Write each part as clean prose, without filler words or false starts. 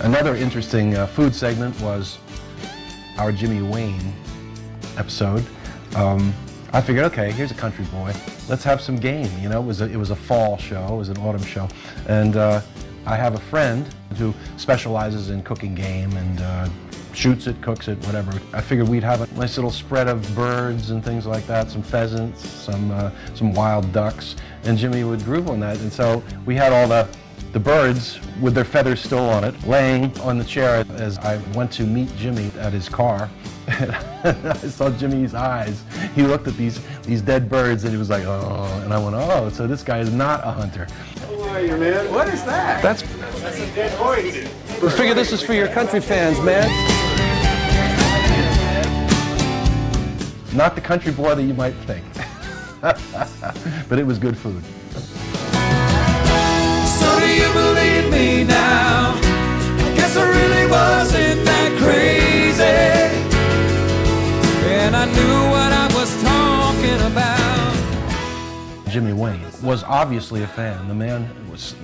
Another interesting food segment was our Jimmy Wayne episode. I figured, okay, here's a country boy. Let's have some game. You know, it was a fall show, it was an autumn show, and I have a friend who specializes in cooking game and shoots it, cooks it, whatever. I figured we'd have a nice little spread of birds and things like that, some pheasants, some wild ducks, and Jimmy would groove on that. And so we had all the birds with their feathers still on it, laying on the chair as I went to meet Jimmy at his car. I saw Jimmy's eyes. He looked at these dead birds and he was like, oh, and I went, oh, so this guy is not a hunter. How are you, man? What is that? That's a dead voice. We figure this is for your country fans, man. Not the country boy that you might think. But it was good food. So do you believe me now? I guess I really wasn't that crazy, and I knew what I was talking about. Jimmy Wayne was obviously a fan. The man was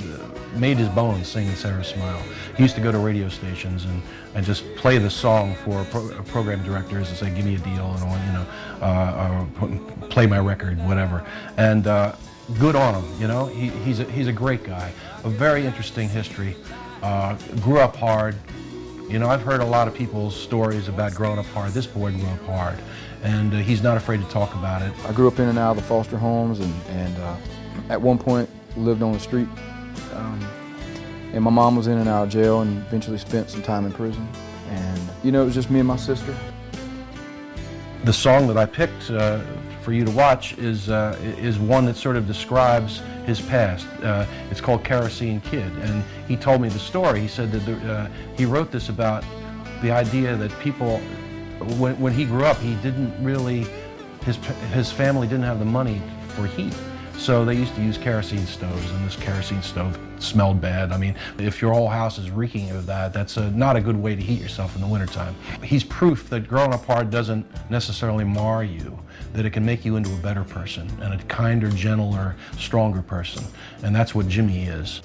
made his bones singing Sarah Smile. He used to go to radio stations and just play the song for program directors and say, give me a deal, and I want, play my record, whatever. And good on him, you know. He's a great guy. A very interesting history. Grew up hard. You know, I've heard a lot of people's stories about growing up hard. This boy grew up hard, and he's not afraid to talk about it. I grew up in and out of the foster homes, and at one point lived on the street. And my mom was in and out of jail and eventually spent some time in prison. And, you know, it was just me and my sister. The song that I picked for you to watch is one that sort of describes his past. It's called Kerosene Kid, and he told me the story. He said that he wrote this about the idea that people, when he grew up, he didn't really, his family didn't have the money for heat. So they used to use kerosene stoves, and this kerosene stove smelled bad. I mean, if your whole house is reeking of that, that's not a good way to heat yourself in the wintertime. He's proof that growing up hard doesn't necessarily mar you, that it can make you into a better person and a kinder, gentler, stronger person. And that's what Jimmy is.